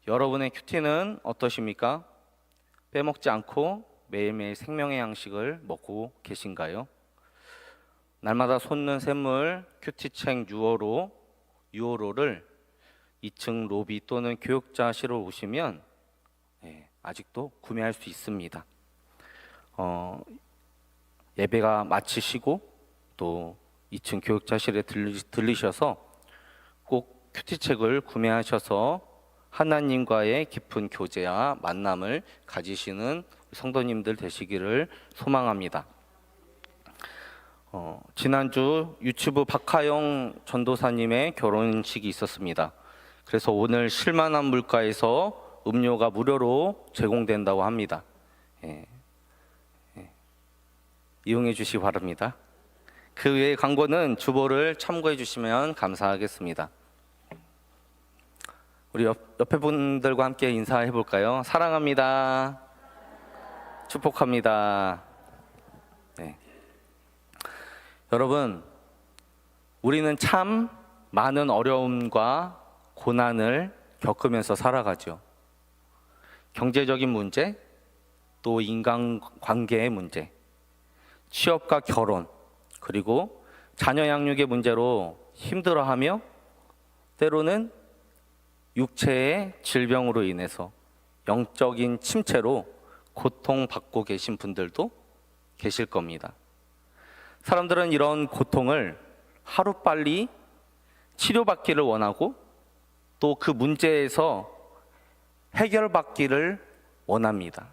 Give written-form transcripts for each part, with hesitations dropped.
여러분의 큐티는 어떠십니까? 빼먹지 않고 매일매일 생명의 양식을 먹고 계신가요? 날마다 솟는 샘물 큐티책 6호로를 2층 로비 또는 교육자실로 오시면 아직도 구매할 수 있습니다. 예배가 마치시고 또 2층 교육자실에 들리셔서 꼭 큐티책을 구매하셔서 하나님과의 깊은 교제와 만남을 가지시는 성도님들 되시기를 소망합니다. 지난주 유튜브 박하영 전도사님의 결혼식이 있었습니다. 그래서 오늘 실만한 물가에서 음료가 무료로 제공된다고 합니다. 이용해 주시기 바랍니다. 그 외의 광고는 주보를 참고해 주시면 감사하겠습니다. 우리 옆에 분들과 함께 인사해 볼까요? 사랑합니다. 축복합니다. 여러분, 우리는 참 많은 어려움과 고난을 겪으면서 살아가죠. 경제적인 문제, 또 인간관계의 문제, 취업과 결혼, 그리고 자녀 양육의 문제로 힘들어하며 때로는 육체의 질병으로 인해서 영적인 침체로 고통받고 계신 분들도 계실 겁니다. 사람들은 이런 고통을 하루빨리 치료받기를 원하고 또 그 문제에서 해결받기를 원합니다.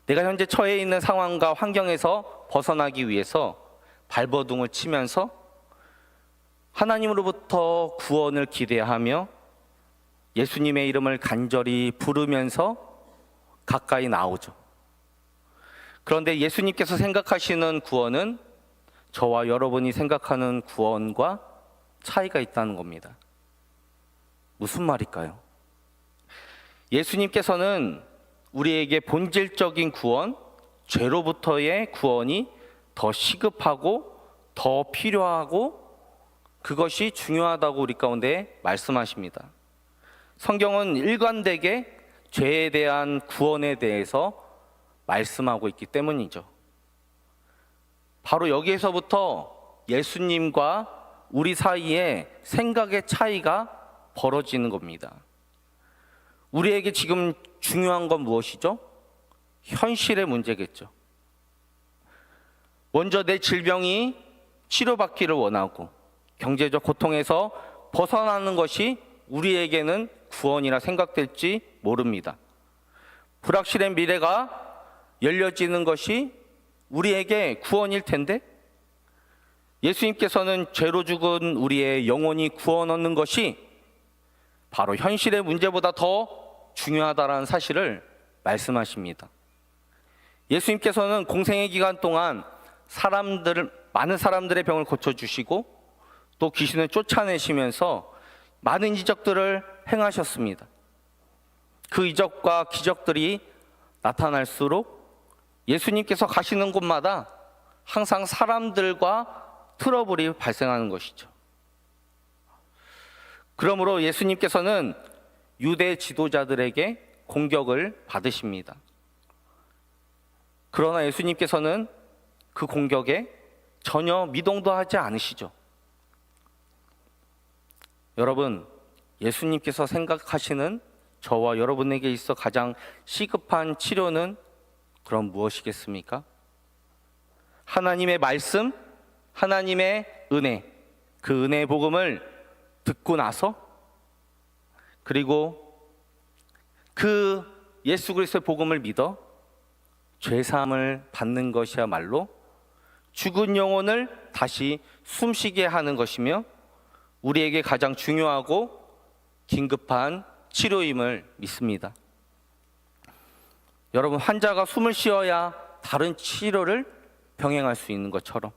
내가 현재 처해 있는 상황과 환경에서 벗어나기 위해서 발버둥을 치면서 하나님으로부터 구원을 기대하며 예수님의 이름을 간절히 부르면서 가까이 나오죠. 그런데 예수님께서 생각하시는 구원은 저와 여러분이 생각하는 구원과 차이가 있다는 겁니다. 무슨 말일까요? 예수님께서는 우리에게 본질적인 구원, 죄로부터의 구원이 더 시급하고 더 필요하고 그것이 중요하다고 우리 가운데 말씀하십니다. 성경은 일관되게 죄에 대한 구원에 대해서 말씀하고 있기 때문이죠. 바로 여기에서부터 예수님과 우리 사이에 생각의 차이가 벌어지는 겁니다. 우리에게 지금 중요한 건 무엇이죠? 현실의 문제겠죠. 먼저 내 질병이 치료받기를 원하고 경제적 고통에서 벗어나는 것이 우리에게는 구원이라 생각될지 모릅니다. 불확실한 미래가 열려지는 것이 우리에게 구원일 텐데 예수님께서는 죄로 죽은 우리의 영혼이 구원 얻는 것이 바로 현실의 문제보다 더 중요하다는 사실을 말씀하십니다. 예수님께서는 공생의 기간 동안 많은 사람들의 병을 고쳐주시고 또 귀신을 쫓아내시면서 많은 이적들을 행하셨습니다. 그 이적과 기적들이 나타날수록 예수님께서 가시는 곳마다 항상 사람들과 트러블이 발생하는 것이죠. 그러므로 예수님께서는 유대 지도자들에게 공격을 받으십니다. 그러나 예수님께서는 그 공격에 전혀 미동도 하지 않으시죠. 여러분, 예수님께서 생각하시는 저와 여러분에게 있어 가장 시급한 치료는 그럼 무엇이겠습니까? 하나님의 말씀, 하나님의 은혜, 그 은혜의 복음을 듣고 나서 그리고 그 예수 그리스도의 복음을 믿어 죄사함을 받는 것이야말로 죽은 영혼을 다시 숨쉬게 하는 것이며 우리에게 가장 중요하고 긴급한 치료임을 믿습니다. 여러분, 환자가 숨을 쉬어야 다른 치료를 병행할 수 있는 것처럼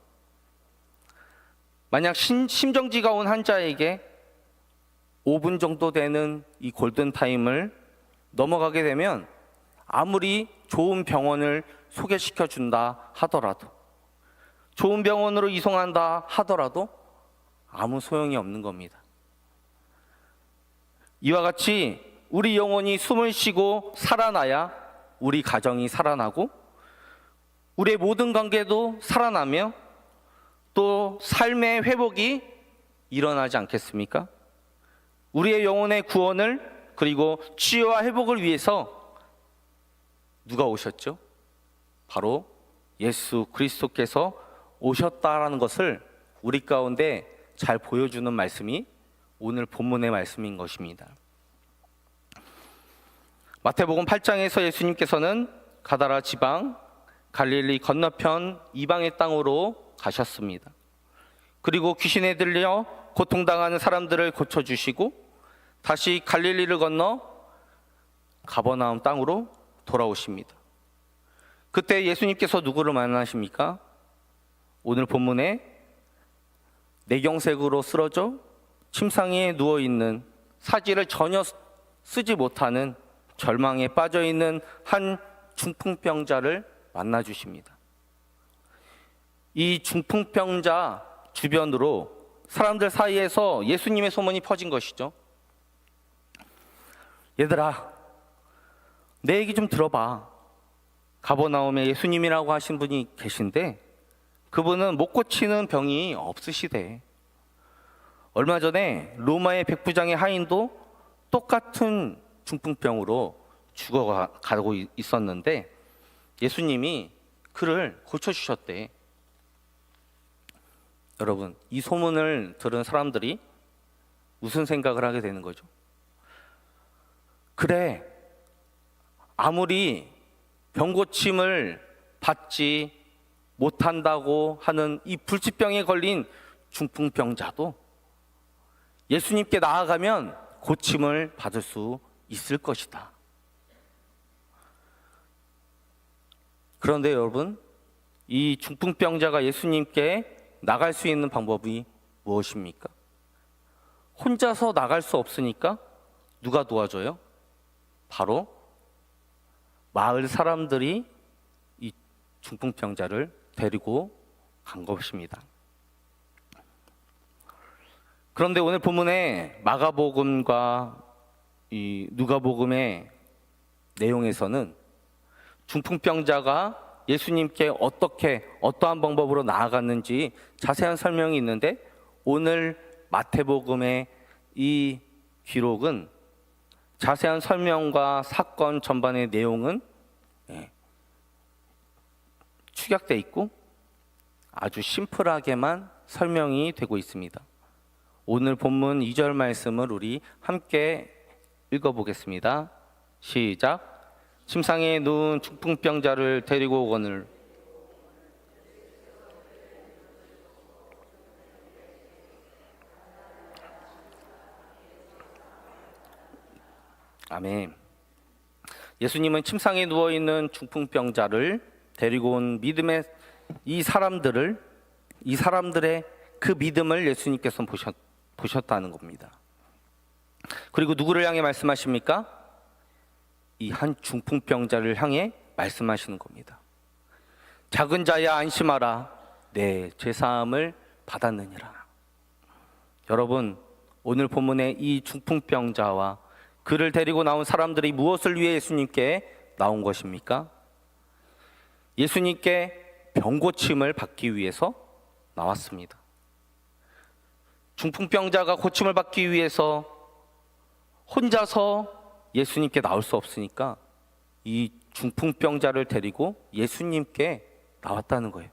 만약 심정지가 온 환자에게 5분 정도 되는 이 골든타임을 넘어가게 되면 아무리 좋은 병원을 소개시켜 준다 하더라도 좋은 병원으로 이송한다 하더라도 아무 소용이 없는 겁니다. 이와 같이 우리 영혼이 숨을 쉬고 살아나야 우리 가정이 살아나고 우리의 모든 관계도 살아나며 또 삶의 회복이 일어나지 않겠습니까? 우리의 영혼의 구원을 그리고 치유와 회복을 위해서 누가 오셨죠? 바로 예수 그리스도께서 오셨다라는 것을 우리 가운데 잘 보여주는 말씀이 오늘 본문의 말씀인 것입니다. 마태복음 8장에서 예수님께서는 가다라 지방 갈릴리 건너편 이방의 땅으로 가셨습니다. 그리고 귀신에 들려 고통당하는 사람들을 고쳐주시고 다시 갈릴리를 건너 가버나움 땅으로 돌아오십니다. 그때 예수님께서 누구를 만나십니까? 오늘 본문에 뇌경색으로 쓰러져 침상에 누워있는 사지를 전혀 쓰지 못하는 절망에 빠져있는 한 중풍병자를 만나주십니다. 이 중풍병자 주변으로 사람들 사이에서 예수님의 소문이 퍼진 것이죠. 얘들아, 내 얘기 좀 들어봐. 가버나움에 예수님이라고 하신 분이 계신데 그분은 못 고치는 병이 없으시대. 얼마 전에 로마의 백부장의 하인도 똑같은 중풍병으로 죽어가고 있었는데 예수님이 그를 고쳐주셨대. 여러분, 이 소문을 들은 사람들이 무슨 생각을 하게 되는 거죠? 그래, 아무리 병고침을 받지 못한다고 하는 이 불치병에 걸린 중풍병자도 예수님께 나아가면 고침을 받을 수 있을 것이다. 그런데 여러분, 이 중풍병자가 예수님께 나갈 수 있는 방법이 무엇입니까? 혼자서 나갈 수 없으니까 누가 도와줘요? 바로 마을 사람들이 이 중풍병자를 데리고 간 것입니다. 그런데 오늘 본문에 마가복음과 이 누가복음의 내용에서는 중풍병자가 예수님께 어떠한 방법으로 나아갔는지 자세한 설명이 있는데 오늘 마태복음의 이 기록은 자세한 설명과 사건 전반의 내용은 축약되어 있고 아주 심플하게만 설명이 되고 있습니다. 오늘 본문 2절 말씀을 우리 함께 읽어보겠습니다. 시작. 침상에 누운 중풍병자를 데리고 오거늘 아멘. 예수님은 침상에 누워있는 중풍병자를 데리고 온 믿음의 이 사람들의 그 믿음을 예수님께서 보셨다는 겁니다. 그리고 누구를 향해 말씀하십니까? 이 한 중풍병자를 향해 말씀하시는 겁니다. 작은 자야 안심하라, 내 죄사함을 받았느니라. 여러분, 오늘 본문의 이 중풍병자와 그를 데리고 나온 사람들이 무엇을 위해 예수님께 나온 것입니까? 예수님께 병고침을 받기 위해서 나왔습니다. 중풍병자가 고침을 받기 위해서 혼자서 예수님께 나올 수 없으니까 이 중풍병자를 데리고 예수님께 나왔다는 거예요.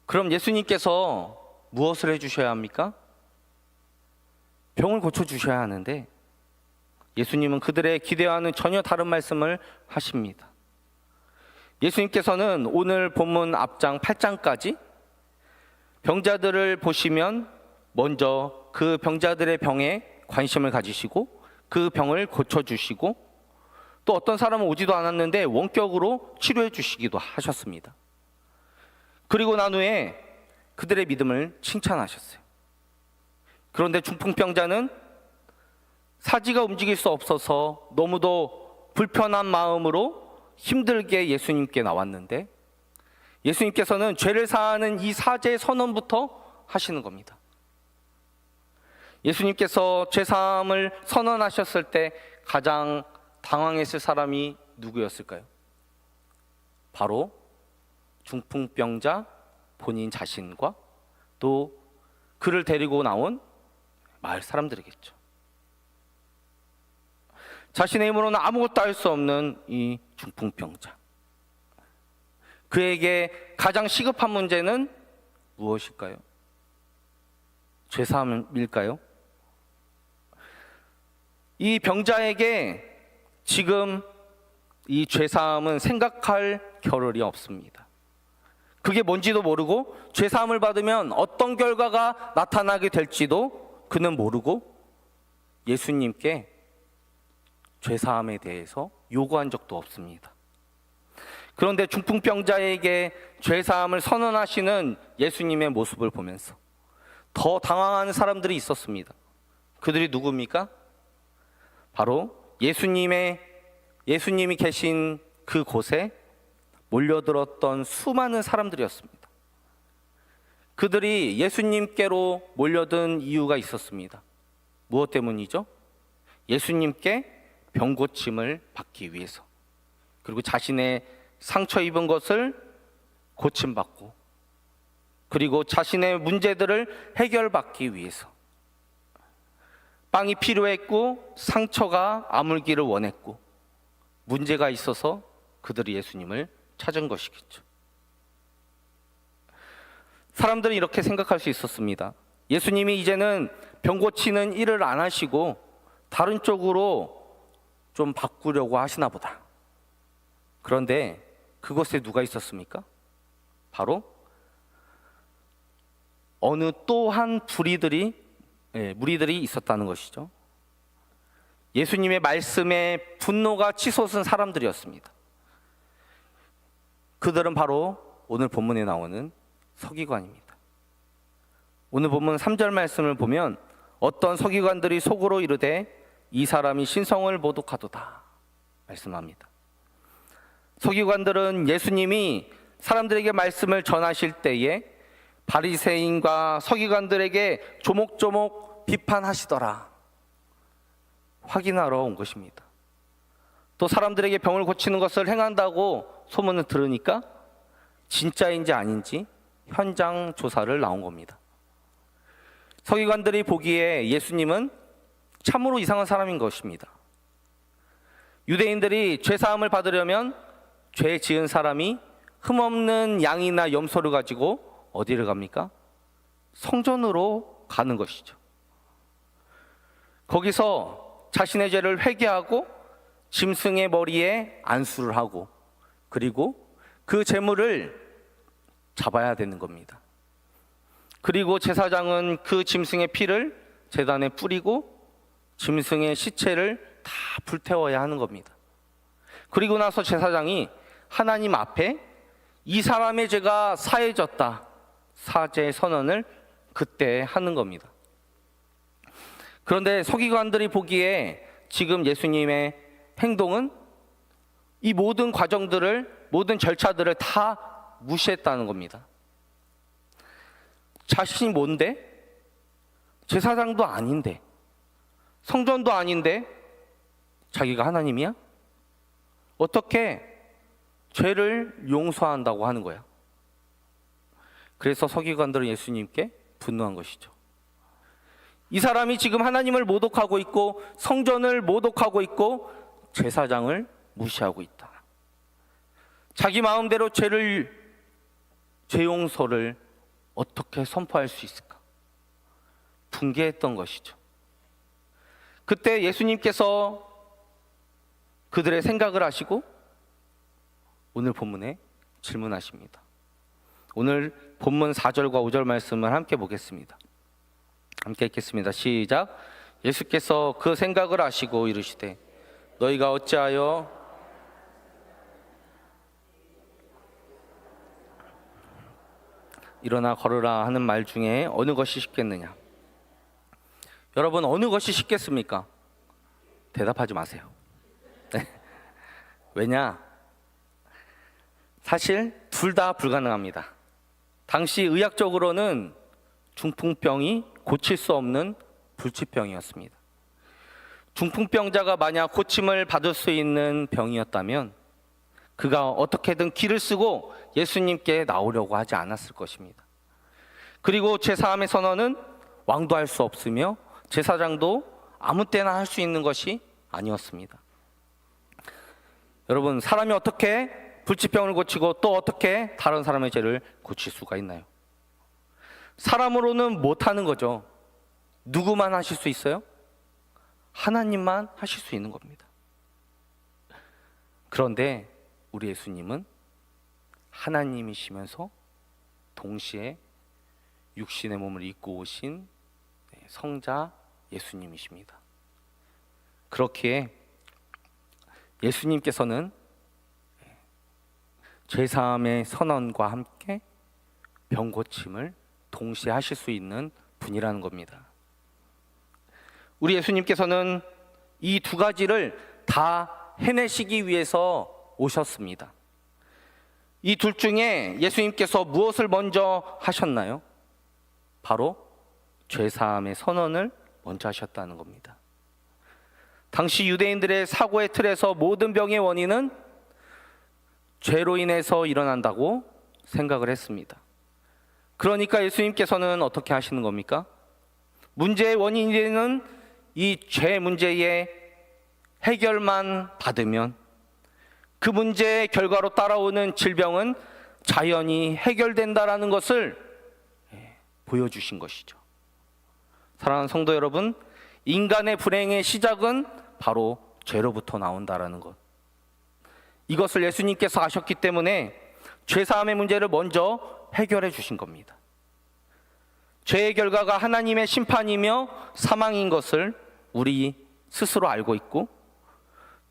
그럼 예수님께서 무엇을 해주셔야 합니까? 병을 고쳐주셔야 하는데 예수님은 그들의 기대와는 전혀 다른 말씀을 하십니다. 예수님께서는 오늘 본문 앞장 8장까지 병자들을 보시면 먼저 그 병자들의 병에 관심을 가지시고 그 병을 고쳐주시고 또 어떤 사람은 오지도 않았는데 원격으로 치료해 주시기도 하셨습니다. 그리고 난 후에 그들의 믿음을 칭찬하셨어요. 그런데 중풍병자는 사지가 움직일 수 없어서 너무도 불편한 마음으로 힘들게 예수님께 나왔는데 예수님께서는 죄를 사하는 이 사죄 선언부터 하시는 겁니다. 예수님께서 죄사함을 선언하셨을 때 가장 당황했을 사람이 누구였을까요? 바로 중풍병자 본인 자신과 또 그를 데리고 나온 마을 사람들이겠죠. 자신의 힘으로는 아무것도 할 수 없는 이 중풍병자, 그에게 가장 시급한 문제는 무엇일까요? 죄사함일까요? 이 병자에게 지금 이 죄사함은 생각할 겨를이 없습니다. 그게 뭔지도 모르고 죄사함을 받으면 어떤 결과가 나타나게 될지도 그는 모르고 예수님께 죄사함에 대해서 요구한 적도 없습니다. 그런데 중풍병자에게 죄사함을 선언하시는 예수님의 모습을 보면서 더 당황하는 사람들이 있었습니다. 그들이 누굽니까? 바로 예수님이 계신 그곳에 몰려들었던 수많은 사람들이었습니다. 그들이 예수님께로 몰려든 이유가 있었습니다. 무엇 때문이죠? 예수님께 병 고침을 받기 위해서, 그리고 자신의 상처 입은 것을 고침받고, 그리고 자신의 문제들을 해결받기 위해서. 빵이 필요했고 상처가 아물기를 원했고 문제가 있어서 그들이 예수님을 찾은 것이겠죠. 사람들은 이렇게 생각할 수 있었습니다. 예수님이 이제는 병 고치는 일을 안 하시고 다른 쪽으로 좀 바꾸려고 하시나 보다. 그런데 그곳에 누가 있었습니까? 바로 어느 또 한 무리들이 있었다는 것이죠. 예수님의 말씀에 분노가 치솟은 사람들이었습니다. 그들은 바로 오늘 본문에 나오는 서기관입니다. 오늘 본문 3절 말씀을 보면 어떤 서기관들이 속으로 이르되 이 사람이 신성을 모독하도다 말씀합니다. 서기관들은 예수님이 사람들에게 말씀을 전하실 때에 바리새인과 서기관들에게 조목조목 비판하시더라 확인하러 온 것입니다. 또 사람들에게 병을 고치는 것을 행한다고 소문을 들으니까 진짜인지 아닌지 현장 조사를 나온 겁니다. 서기관들이 보기에 예수님은 참으로 이상한 사람인 것입니다. 유대인들이 죄사함을 받으려면 죄 지은 사람이 흠없는 양이나 염소를 가지고 어디를 갑니까? 성전으로 가는 것이죠. 거기서 자신의 죄를 회개하고 짐승의 머리에 안수를 하고 그리고 그 제물을 잡아야 되는 겁니다. 그리고 제사장은 그 짐승의 피를 제단에 뿌리고 짐승의 시체를 다 불태워야 하는 겁니다. 그리고 나서 제사장이 하나님 앞에 이 사람의 죄가 사해졌다 사죄 선언을 그때 하는 겁니다. 그런데 서기관들이 보기에 지금 예수님의 행동은 이 모든 과정들을, 모든 절차들을 다 무시했다는 겁니다. 자신이 뭔데? 제사장도 아닌데, 성전도 아닌데 자기가 하나님이야? 어떻게 죄를 용서한다고 하는 거야? 그래서 서기관들은 예수님께 분노한 것이죠. 이 사람이 지금 하나님을 모독하고 있고 성전을 모독하고 있고 제사장을 무시하고 있다. 자기 마음대로 죄 용서를 어떻게 선포할 수 있을까? 분개했던 것이죠. 그때 예수님께서 그들의 생각을 하시고 오늘 본문에 질문하십니다. 오늘 본문 4절과 5절 말씀을 함께 보겠습니다. 함께 읽겠습니다. 시작. 예수께서 그 생각을 하시고 이르시되 너희가 어찌하여 일어나 걸으라 하는 말 중에 어느 것이 쉽겠느냐? 여러분, 어느 것이 쉽겠습니까? 대답하지 마세요. 네. 왜냐? 사실 둘 다 불가능합니다. 당시 의학적으로는 중풍병이 고칠 수 없는 불치병이었습니다. 중풍병자가 만약 고침을 받을 수 있는 병이었다면 그가 어떻게든 길을 쓰고 예수님께 나오려고 하지 않았을 것입니다. 그리고 제사함의 선언은 왕도 할 수 없으며 제사장도 아무 때나 할 수 있는 것이 아니었습니다. 여러분, 사람이 어떻게 불치병을 고치고 또 어떻게 다른 사람의 죄를 고칠 수가 있나요? 사람으로는 못하는 거죠. 누구만 하실 수 있어요? 하나님만 하실 수 있는 겁니다. 그런데 우리 예수님은 하나님이시면서 동시에 육신의 몸을 입고 오신 성자 예수님이십니다. 그렇기에 예수님께서는 죄사함의 선언과 함께 병 고침을 동시에 하실 수 있는 분이라는 겁니다. 우리 예수님께서는 이 두 가지를 다 해내시기 위해서 오셨습니다. 이 둘 중에 예수님께서 무엇을 먼저 하셨나요? 바로 죄사함의 선언을 먼저 하셨다는 겁니다. 당시 유대인들의 사고의 틀에서 모든 병의 원인은 죄로 인해서 일어난다고 생각을 했습니다. 그러니까 예수님께서는 어떻게 하시는 겁니까? 문제의 원인이 되는 이 죄 문제의 해결만 받으면 그 문제의 결과로 따라오는 질병은 자연히 해결된다라는 것을 보여주신 것이죠. 사랑하는 성도 여러분, 인간의 불행의 시작은 바로 죄로부터 나온다라는 것, 이것을 예수님께서 아셨기 때문에 죄사함의 문제를 먼저 해결해 주신 겁니다. 죄의 결과가 하나님의 심판이며 사망인 것을 우리 스스로 알고 있고,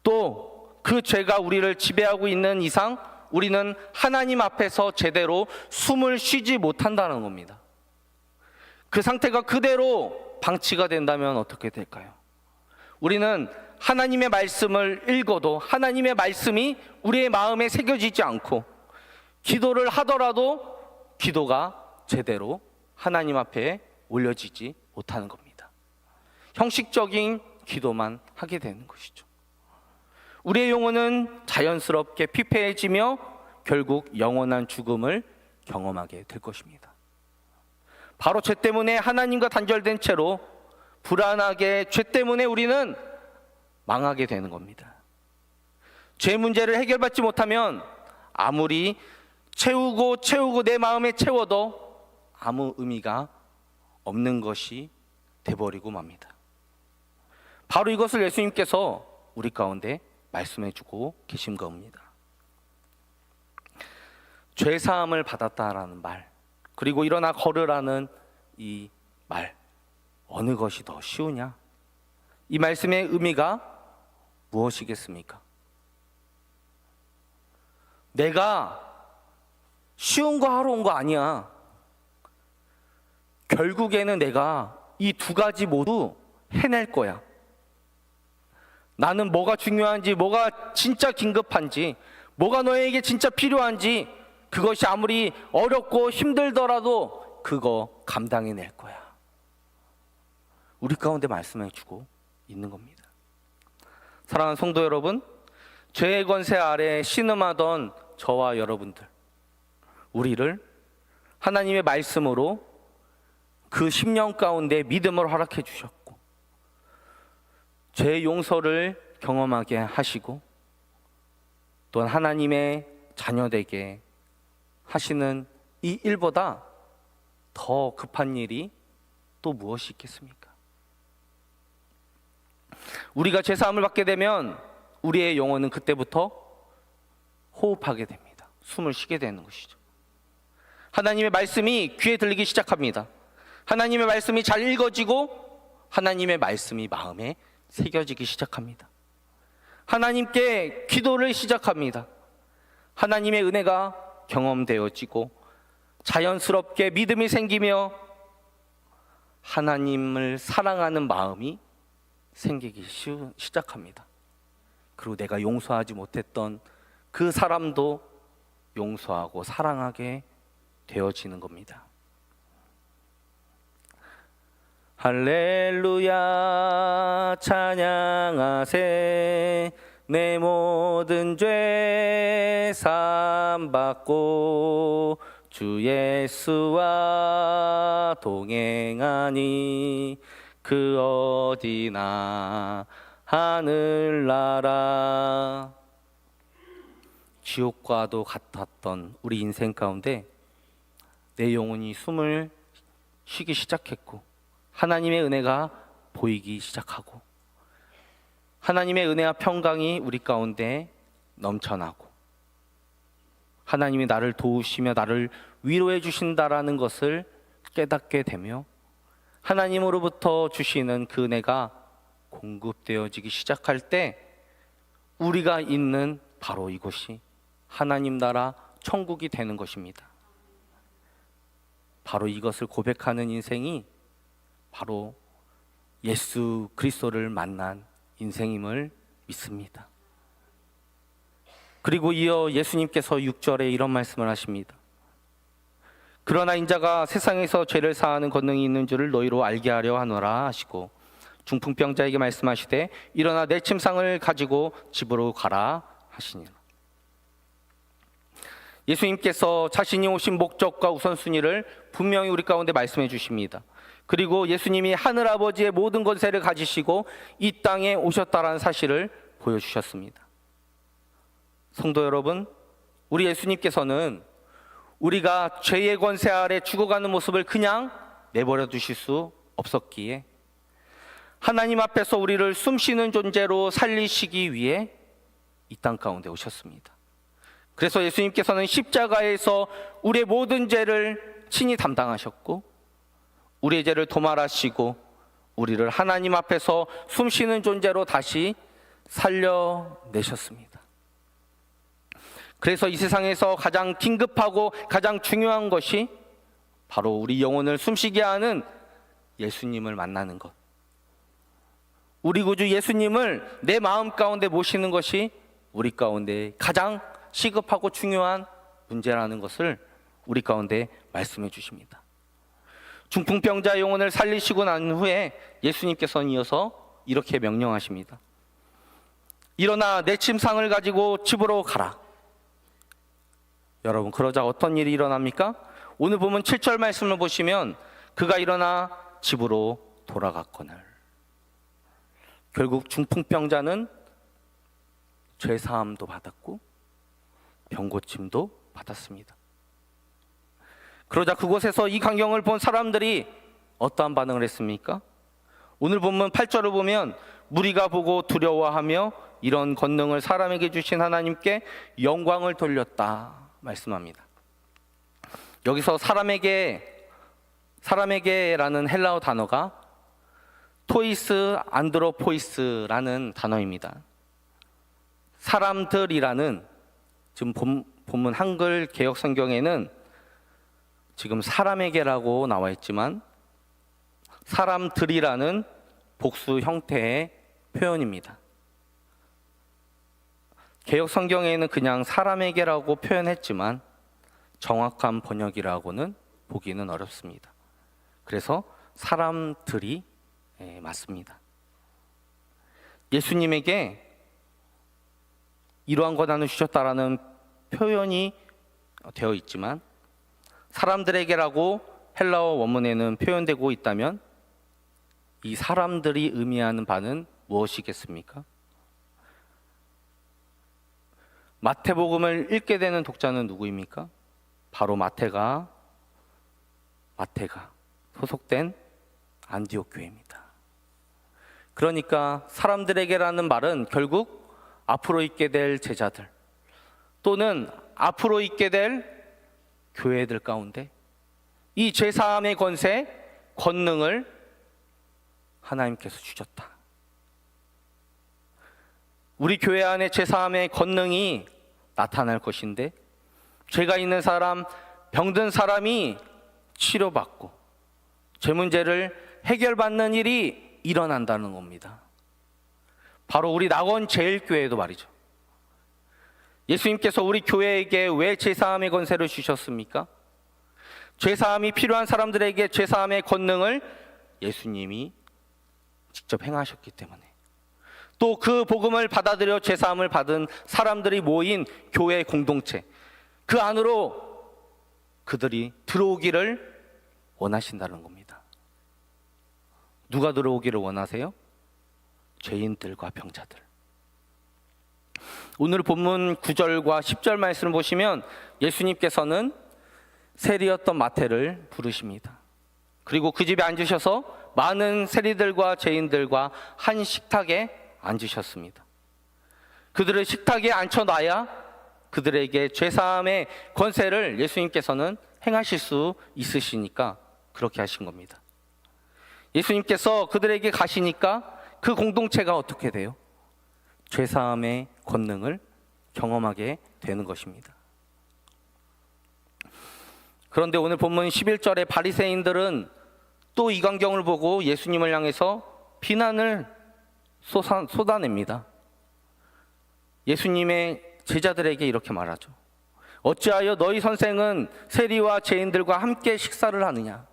또 그 죄가 우리를 지배하고 있는 이상 우리는 하나님 앞에서 제대로 숨을 쉬지 못한다는 겁니다. 그 상태가 그대로 방치가 된다면 어떻게 될까요? 우리는 하나님의 말씀을 읽어도 하나님의 말씀이 우리의 마음에 새겨지지 않고, 기도를 하더라도 기도가 제대로 하나님 앞에 올려지지 못하는 겁니다. 형식적인 기도만 하게 되는 것이죠. 우리의 영혼은 자연스럽게 피폐해지며 결국 영원한 죽음을 경험하게 될 것입니다. 바로 죄 때문에 하나님과 단절된 채로 불안하게 죄 때문에 우리는 망하게 되는 겁니다. 죄 문제를 해결받지 못하면 아무리 채우고 내 마음에 채워도 아무 의미가 없는 것이 돼버리고 맙니다. 바로 이것을 예수님께서 우리 가운데 말씀해 주고 계신 겁니다. 죄사함을 받았다라는 말, 그리고 일어나 걸으라는 이 말, 어느 것이 더 쉬우냐? 이 말씀의 의미가 무엇이겠습니까? 내가 쉬운 거 하러 온 거 아니야. 결국에는 내가 이 두 가지 모두 해낼 거야. 나는 뭐가 중요한지, 뭐가 진짜 긴급한지, 뭐가 너에게 진짜 필요한지, 그것이 아무리 어렵고 힘들더라도 그거 감당해낼 거야. 우리 가운데 말씀해 주고 있는 겁니다. 사랑하는 성도 여러분, 죄의 권세 아래 신음하던 저와 여러분들, 우리를 하나님의 말씀으로 그 심령 가운데 믿음을 허락해 주셨고, 죄의 용서를 경험하게 하시고, 또한 하나님의 자녀되게 하시는 이 일보다 더 급한 일이 또 무엇이 있겠습니까? 우리가 죄사함을 받게 되면 우리의 영혼은 그때부터 호흡하게 됩니다. 숨을 쉬게 되는 것이죠. 하나님의 말씀이 귀에 들리기 시작합니다. 하나님의 말씀이 잘 읽어지고 하나님의 말씀이 마음에 새겨지기 시작합니다. 하나님께 기도를 시작합니다. 하나님의 은혜가 경험되어지고 자연스럽게 믿음이 생기며 하나님을 사랑하는 마음이 생기기 시작합니다. 그리고 내가 용서하지 못했던 그 사람도 용서하고 사랑하게 되어지는 겁니다. 할렐루야 찬양하세. 내 모든 죄 사함받고 주 예수와 동행하니 그 어디나 하늘나라. 지옥과도 같았던 우리 인생 가운데 내 영혼이 숨을 쉬기 시작했고 하나님의 은혜가 보이기 시작하고 하나님의 은혜와 평강이 우리 가운데 넘쳐나고 하나님이 나를 도우시며 나를 위로해 주신다라는 것을 깨닫게 되며 하나님으로부터 주시는 그 은혜가 공급되어지기 시작할 때 우리가 있는 바로 이곳이 하나님 나라 천국이 되는 것입니다. 바로 이것을 고백하는 인생이 바로 예수 그리스도를 만난 인생임을 믿습니다. 그리고 이어 예수님께서 6절에 이런 말씀을 하십니다. 그러나 인자가 세상에서 죄를 사하는 권능이 있는 줄을 너희로 알게 하려 하노라 하시고 중풍병자에게 말씀하시되 일어나 내 침상을 가지고 집으로 가라 하시니라. 예수님께서 자신이 오신 목적과 우선순위를 분명히 우리 가운데 말씀해 주십니다. 그리고 예수님이 하늘아버지의 모든 권세를 가지시고 이 땅에 오셨다라는 사실을 보여주셨습니다. 성도 여러분, 우리 예수님께서는 우리가 죄의 권세 아래 죽어가는 모습을 그냥 내버려 두실 수 없었기에 하나님 앞에서 우리를 숨쉬는 존재로 살리시기 위해 이 땅 가운데 오셨습니다. 그래서 예수님께서는 십자가에서 우리의 모든 죄를 친히 담당하셨고 우리의 죄를 도말하시고 우리를 하나님 앞에서 숨쉬는 존재로 다시 살려내셨습니다. 그래서 이 세상에서 가장 긴급하고 가장 중요한 것이 바로 우리 영혼을 숨쉬게 하는 예수님을 만나는 것, 우리 구주 예수님을 내 마음 가운데 모시는 것이 우리 가운데 가장 시급하고 중요한 문제라는 것을 우리 가운데 말씀해 주십니다. 중풍병자 영혼을 살리시고 난 후에 예수님께서는 이어서 이렇게 명령하십니다. 일어나 내 침상을 가지고 집으로 가라. 여러분, 그러자 어떤 일이 일어납니까? 오늘 보면 7절 말씀을 보시면 그가 일어나 집으로 돌아갔거늘. 결국 중풍병자는 죄사함도 받았고 병고침도 받았습니다. 그러자 그곳에서 이 광경을 본 사람들이 어떠한 반응을 했습니까? 오늘 본문 8절을 보면 무리가 보고 두려워하며 이런 권능을 사람에게 주신 하나님께 영광을 돌렸다 말씀합니다. 여기서 사람에게라는 헬라어 단어가 토이스 안드로포이스라는 단어입니다. 사람들이라는, 지금 본문 한글 개역 성경에는 지금 사람에게라고 나와 있지만 사람들이라는 복수 형태의 표현입니다. 개역 성경에는 그냥 사람에게라고 표현했지만 정확한 번역이라고는 보기는 어렵습니다. 그래서 사람들이 맞습니다. 예수님에게 이러한 권한을 주셨다라는 표현이 되어 있지만 사람들에게라고 헬라어 원문에는 표현되고 있다면 이 사람들이 의미하는 바는 무엇이겠습니까? 마태복음을 읽게 되는 독자는 누구입니까? 바로 마태가 소속된 안디옥 교회입니다. 그러니까 사람들에게라는 말은 결국 앞으로 있게 될 제자들 또는 앞으로 있게 될 교회들 가운데 이 죄사함의 권능을 하나님께서 주셨다. 우리 교회 안에 죄사함의 권능이 나타날 것인데 죄가 있는 사람, 병든 사람이 치료받고 죄 문제를 해결받는 일이 일어난다는 겁니다. 바로 우리 낙원제일교회도 말이죠. 예수님께서 우리 교회에게 왜 죄사함의 권세를 주셨습니까? 죄사함이 필요한 사람들에게 죄사함의 권능을 예수님이 직접 행하셨기 때문에, 또 그 복음을 받아들여 죄사함을 받은 사람들이 모인 교회 공동체, 그 안으로 그들이 들어오기를 원하신다는 겁니다. 누가 들어오기를 원하세요? 죄인들과 병자들. 오늘 본문 9절과 10절 말씀을 보시면 예수님께서는 세리였던 마태를 부르십니다. 그리고 그 집에 앉으셔서 많은 세리들과 죄인들과 한 식탁에 앉으셨습니다. 그들을 식탁에 앉혀놔야 그들에게 죄사함의 권세를 예수님께서는 행하실 수 있으시니까 그렇게 하신 겁니다. 예수님께서 그들에게 가시니까 그 공동체가 어떻게 돼요? 죄사함의 권능을 경험하게 되는 것입니다. 그런데 오늘 본문 11절에 바리새인들은 또 이 광경을 보고 예수님을 향해서 비난을 쏟아냅니다. 예수님의 제자들에게 이렇게 말하죠. 어찌하여 너희 선생은 세리와 죄인들과 함께 식사를 하느냐?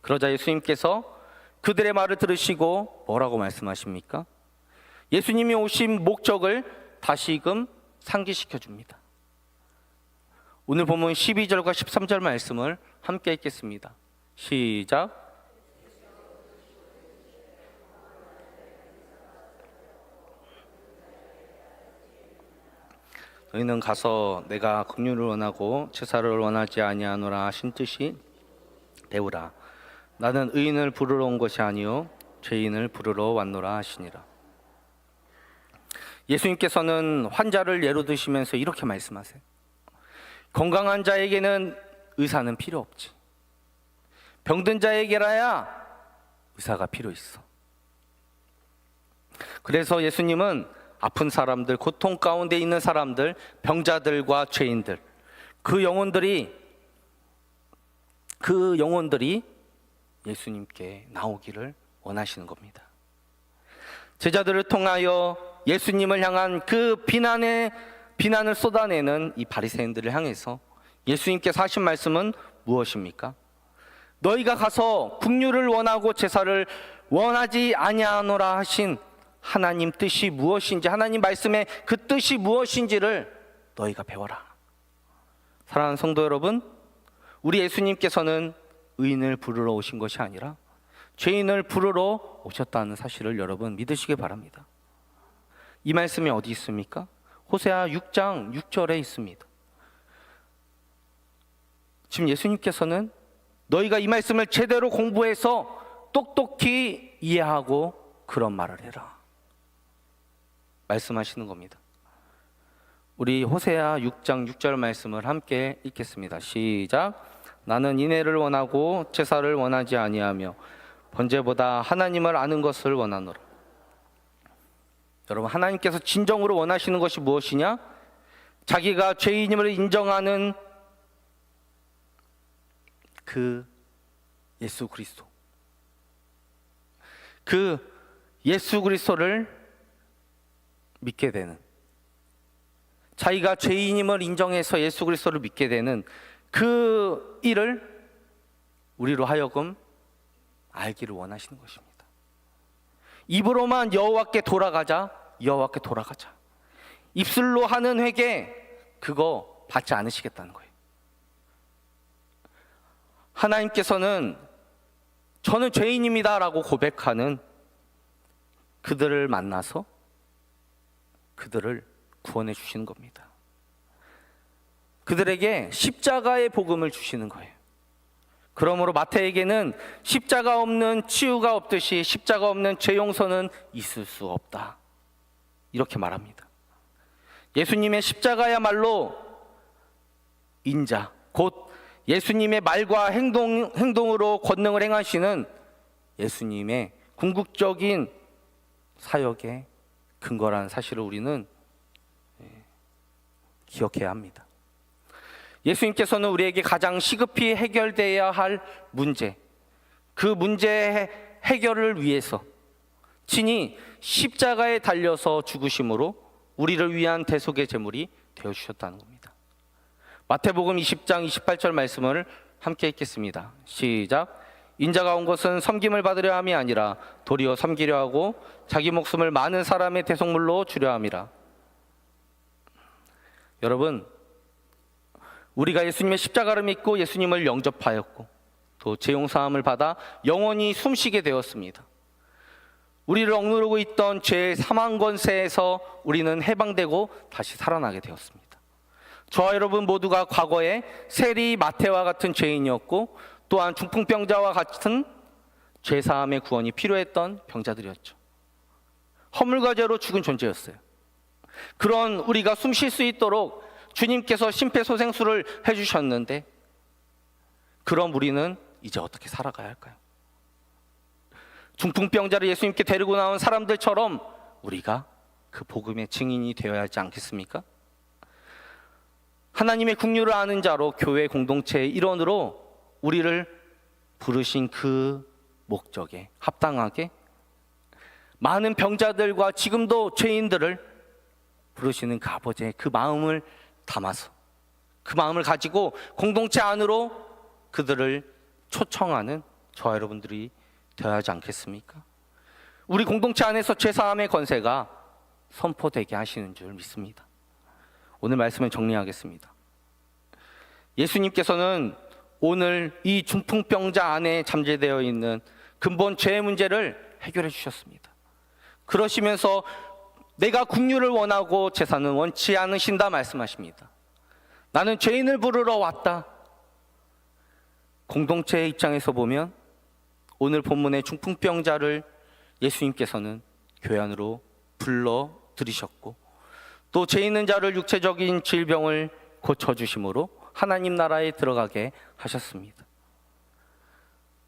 그러자 예수님께서 그들의 말을 들으시고 뭐라고 말씀하십니까? 예수님이 오신 목적을 다시금 상기시켜 줍니다. 오늘 본문 12절과 13절 말씀을 함께 읽겠습니다. 시작. 너희는 가서 내가 긍휼을 원하고 제사를 원하지 아니하노라 하신 뜻이 되우라. 나는 의인을 부르러 온 것이 아니요 죄인을 부르러 왔노라 하시니라. 예수님께서는 환자를 예로 드시면서 이렇게 말씀하세요. 건강한 자에게는 의사는 필요 없지. 병든 자에게라야 의사가 필요 있어. 그래서 예수님은 아픈 사람들, 고통 가운데 있는 사람들, 병자들과 죄인들, 그 영혼들이 예수님께 나오기를 원하시는 겁니다. 제자들을 통하여 예수님을 향한 그 비난을 쏟아내는 이 바리새인들을 향해서 예수님께서 하신 말씀은 무엇입니까? 너희가 가서 긍휼을 원하고 제사를 원하지 아니하노라 하신 하나님 뜻이 무엇인지, 하나님 말씀의 그 뜻이 무엇인지를 너희가 배워라. 사랑하는 성도 여러분, 우리 예수님께서는 의인을 부르러 오신 것이 아니라 죄인을 부르러 오셨다는 사실을 여러분 믿으시기 바랍니다. 이 말씀이 어디 있습니까? 호세아 6장 6절에 있습니다. 지금 예수님께서는 너희가 이 말씀을 제대로 공부해서 똑똑히 이해하고 그런 말을 해라 말씀하시는 겁니다. 우리 호세아 6장 6절 말씀을 함께 읽겠습니다. 시작. 나는 인애를 원하고 제사를 원하지 아니하며 번제보다 하나님을 아는 것을 원하노라. 여러분, 하나님께서 진정으로 원하시는 것이 무엇이냐? 자기가 죄인임을 인정하는 그 예수 그리스도, 그 예수 그리스도를 믿게 되는, 자기가 죄인임을 인정해서 예수 그리스도를 믿게 되는 그 일을 우리로 하여금 알기를 원하시는 것입니다. 입으로만 여호와께 돌아가자, 여호와께 돌아가자, 입술로 하는 회개 그거 받지 않으시겠다는 거예요. 하나님께서는 저는 죄인입니다 라고 고백하는 그들을 만나서 그들을 구원해 주시는 겁니다. 그들에게 십자가의 복음을 주시는 거예요. 그러므로 마태에게는 십자가 없는 치유가 없듯이 십자가 없는 죄 용서는 있을 수 없다, 이렇게 말합니다. 예수님의 십자가야말로 인자, 곧 예수님의 말과 행동으로 권능을 행하시는 예수님의 궁극적인 사역의 근거라는 사실을 우리는 기억해야 합니다. 예수님께서는 우리에게 가장 시급히 해결돼야 할 문제, 그 문제의 해결을 위해서 친히 십자가에 달려서 죽으심으로 우리를 위한 대속의 제물이 되어주셨다는 겁니다. 마태복음 20장 28절 말씀을 함께 읽겠습니다. 시작. 인자가 온 것은 섬김을 받으려 함이 아니라 도리어 섬기려 하고 자기 목숨을 많은 사람의 대속물로 주려 함이라. 여러분, 우리가 예수님의 십자가를 믿고 예수님을 영접하였고 또 죄용사함을 받아 영원히 숨쉬게 되었습니다. 우리를 억누르고 있던 죄의 사망 권세에서 우리는 해방되고 다시 살아나게 되었습니다. 저와 여러분 모두가 과거에 세리 마태와 같은 죄인이었고 또한 중풍병자와 같은 죄사함의 구원이 필요했던 병자들이었죠. 허물과 죄로 죽은 존재였어요. 그런 우리가 숨 쉴 수 있도록 주님께서 심폐소생술을 해주셨는데, 그럼 우리는 이제 어떻게 살아가야 할까요? 중풍병자를 예수님께 데리고 나온 사람들처럼 우리가 그 복음의 증인이 되어야 하지 않겠습니까? 하나님의 긍휼을 아는 자로 교회 공동체의 일원으로 우리를 부르신 그 목적에 합당하게 많은 병자들과 지금도 죄인들을 부르시는 그 아버지의 그 마음을 담아서, 그 마음을 가지고 공동체 안으로 그들을 초청하는 저와 여러분들이 되어야 하지 않겠습니까? 우리 공동체 안에서 죄사함의 권세가 선포되게 하시는 줄 믿습니다. 오늘 말씀을 정리하겠습니다. 예수님께서는 오늘 이 중풍병자 안에 잠재되어 있는 근본 죄의 문제를 해결해 주셨습니다. 그러시면서 내가 긍휼을 원하고 제사는 원치 않으신다 말씀하십니다. 나는 죄인을 부르러 왔다. 공동체의 입장에서 보면 오늘 본문의 중풍병자를 예수님께서는 교회 안으로 불러 들이셨고 또 죄 있는 자를 육체적인 질병을 고쳐주심으로 하나님 나라에 들어가게 하셨습니다.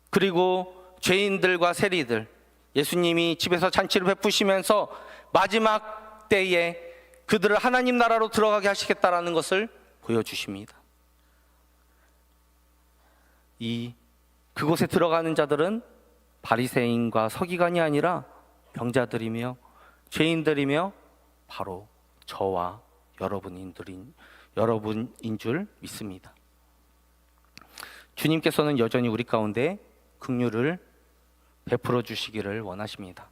그리고 죄인들과 세리들, 예수님이 집에서 잔치를 베푸시면서 마지막 때에 그들을 하나님 나라로 들어가게 하시겠다라는 것을 보여주십니다. 그곳에 들어가는 자들은 바리새인과 서기관이 아니라 병자들이며 죄인들이며 바로 저와 여러분인 줄 믿습니다. 주님께서는 여전히 우리 가운데 긍휼을 베풀어 주시기를 원하십니다.